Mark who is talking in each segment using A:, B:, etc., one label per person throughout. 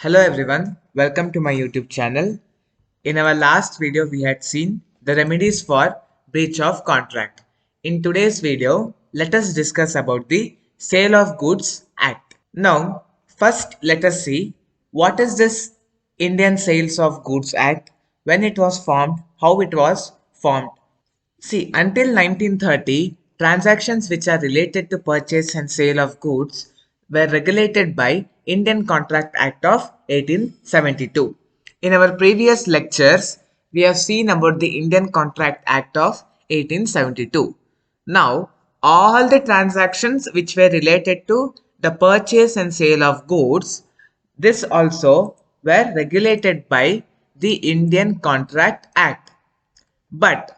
A: Hello everyone, welcome to my YouTube channel. In our last video, we had seen the remedies for breach of contract. In today's video, let us discuss about the Sale of Goods Act. Now, first let us see what is this Indian Sales of Goods Act, when it was formed, how it was formed. See, until 1930, transactions which are related to purchase and sale of goods were regulated by Indian Contract Act of 1872. In our previous lectures, we have seen about the Indian Contract Act of 1872. Now, all the transactions which were related to the purchase and sale of goods, this also were regulated by the Indian Contract Act. But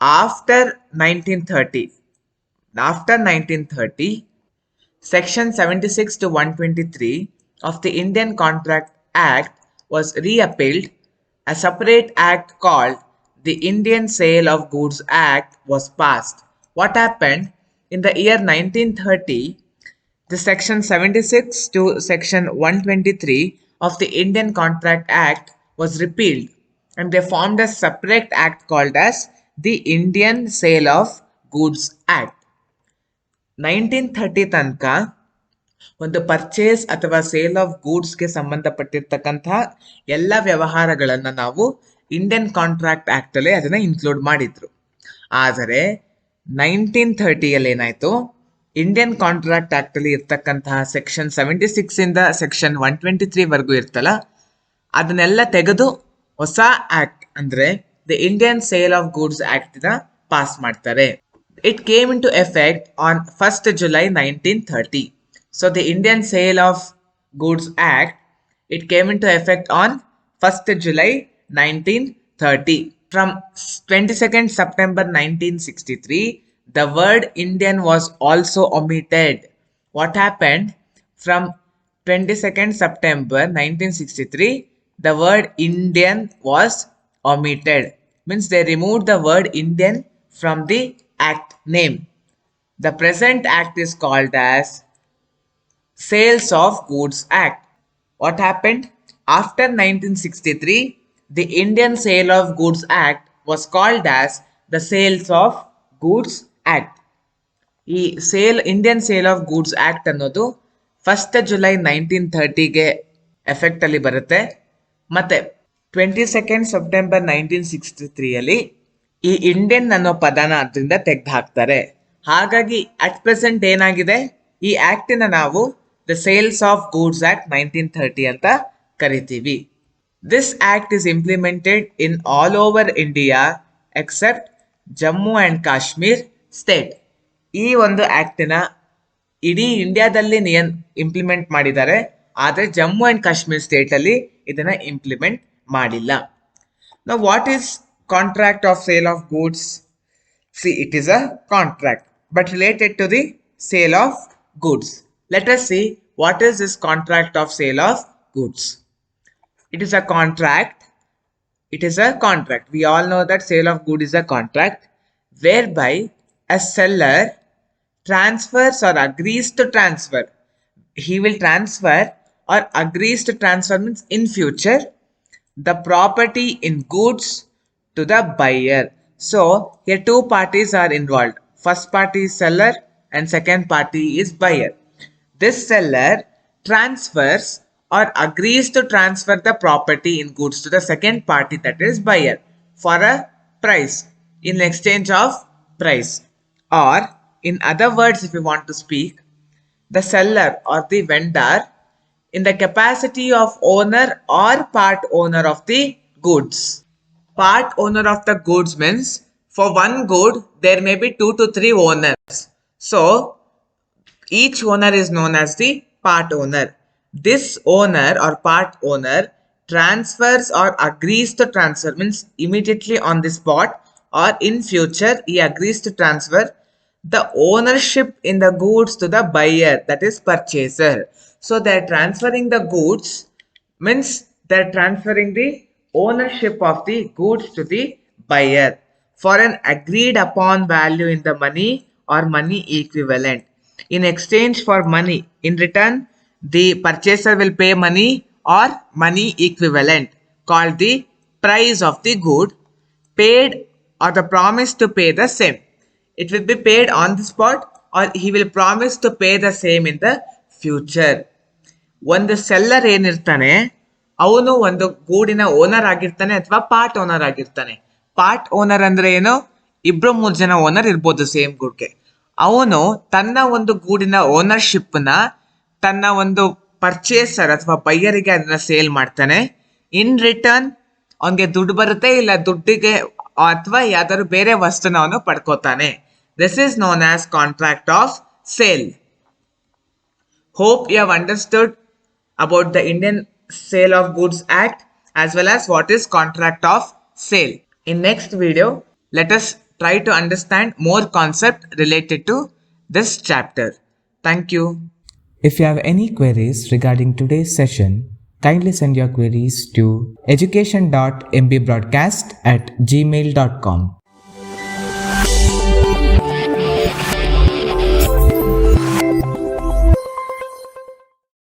A: after 1930, Section 76 to 123 of the Indian Contract Act was repealed. A separate act called the Indian Sale of Goods Act was passed. What happened? In the year 1930, the Section 76 to Section 123 of the Indian Contract Act was repealed, and they formed a separate act called as the Indian Sale of Goods Act. 1930 ತನಕ ಒಂದು purchase ಅಥವಾ sale of ಗೂಡ್ಸ್ಗೆ ಸಂಬಂಧಪಟ್ಟಿರ್ತಕ್ಕಂತಹ ಎಲ್ಲ ವ್ಯವಹಾರಗಳನ್ನು ನಾವು Indian contract ಆ್ಯಕ್ಟಲ್ಲಿ ಅದನ್ನು include ಮಾಡಿದ್ರು. ಆದರೆ 1930ಯಲ್ಲಿ ಏನಾಯಿತು, ಇಂಡಿಯನ್ ಕಾಂಟ್ರಾಕ್ಟ್ ಆ್ಯಕ್ಟಲ್ಲಿ ಇರ್ತಕ್ಕಂತಹ ಸೆಕ್ಷನ್ 76ಇಂದ ಸೆಕ್ಷನ್ 123ವರೆಗೂ ಇರ್ತಲ್ಲ, ಅದನ್ನೆಲ್ಲ ತೆಗೆದು ಹೊಸ ಆ್ಯಕ್ಟ್ ಅಂದರೆ the Indian sale of goods ಆ್ಯಕ್ಟ್ನ ಪಾಸ್ ಮಾಡ್ತಾರೆ. It came into effect on 1st July 1930. So the Indian Sale of Goods Act, it came into effect on 1st July 1930. From 22nd September 1963, the word Indian was also omitted. What happened? From 22nd September 1963, the word Indian was omitted. Means they removed the word Indian from the act name. The present act is called as Sales of Goods Act. What happened? After 1963, the Indian Sale of Goods Act was called as the Sales of Goods Act. ಈ Indian sale of goods act ಅನ್ನೋದು 1st July 1930ಗೆ ಎಫೆಕ್ಟಲ್ಲಿ ಬರುತ್ತೆ. ಮತ್ತು 22nd September 1963ಯಲ್ಲಿ ಈ Indian ಅನ್ನೋ ಪದನ ಅದರಿಂದ ತೆಗೆದು ಹಾಕ್ತಾರೆ. ಹಾಗಾಗಿ ಅಟ್ ಪ್ರೆಸೆಂಟ್ ಏನಾಗಿದೆ, ಈ ಆ್ಯಕ್ಟಿನ ನಾವು the sales of goods act 1930 ಅಂತ ಕರಿತೀವಿ. This act is implemented in all over India except Jammu and Kashmir state. ಈ ಒಂದು ಆ್ಯಕ್ಟಿನ ಇಡೀ ಇಂಡಿಯಾದಲ್ಲಿ ಇಂಪ್ಲಿಮೆಂಟ್ ಮಾಡಿದ್ದಾರೆ, ಆದರೆ ಜಮ್ಮು ಆ್ಯಂಡ್ ಕಾಶ್ಮೀರ್ ಸ್ಟೇಟಲ್ಲಿ ಇದನ್ನು ಇಂಪ್ಲಿಮೆಂಟ್ ಮಾಡಿಲ್ಲ. Now what is contract of sale of goods? See, it is a contract but related to the sale of goods. Let us see what is this contract of sale of goods. It is a contract. We all know that sale of good is a contract whereby a seller transfers or agrees to transfer. He will transfer or agrees to transfer, means in future, the property in goods to the buyer. So here two parties are involved. First party is seller and second party is buyer. This seller transfers or agrees to transfer the property in goods to the second party, that is buyer, for a price, in exchange of price. Or in other words, if you want to speak, the seller or the vendor in the capacity of owner or part owner of the goods. Part owner of the goods means for one good there may be 2 to 3 owners. So each owner is known as the part owner. This owner or part owner transfers or agrees to transfer, means immediately on the spot or in future he agrees to transfer the ownership in the goods to the buyer, that is purchaser. So they are transferring the goods, means they are transferring the ownership of the goods to the buyer for an agreed upon value in the money or money equivalent. In exchange for money, in return the purchaser will pay money or money equivalent called the price of the good paid or the promise to pay the same. It will be paid on the spot or he will promise to pay the same in the future. ಒಂದು seller ಏನಿರ್ತಾನೆ ಅವನು ಒಂದು ಗೂಡಿನ owner ಆಗಿರ್ತಾನೆ ಅಥವಾ part owner ಆಗಿರ್ತಾನೆ. Part owner ಅಂದ್ರೆ ಏನು, 2-3 ಜನ ಓನರ್ ಇರ್ಬೋದು ಸೇಮ್ ಗೂಡ್ಗೆ. ಅವನು ತನ್ನ ಒಂದು ಗೂಡಿನ ಓನರ್ಶಿಪ್ ನ ತನ್ನ ಒಂದು ಪರ್ಚೇಸರ್ ಅಥವಾ ಬೈಯರಿಗೆ ಅದನ್ನ ಸೇಲ್ ಮಾಡ್ತಾನೆ. ಇನ್ ರಿಟರ್ನ್ ಅವನಿಗೆ ದುಡ್ಡು ಬರುತ್ತೆ, ಇಲ್ಲ ದುಡ್ಡಿಗೆ ಅಥವಾ ಯಾವ್ದಾದ್ರು ಬೇರೆ ವಸ್ತುನ ಅವನು ಪಡ್ಕೋತಾನೆ. This is known as contract of sale. Hope you have understood about the Indian Sale of Goods Act as well as what is contract of sale. In next video, let us try to understand more concept related to this chapter. Thank you.
B: If you have any queries regarding today's session, kindly send your queries to education.mbroadcast@gmail.com.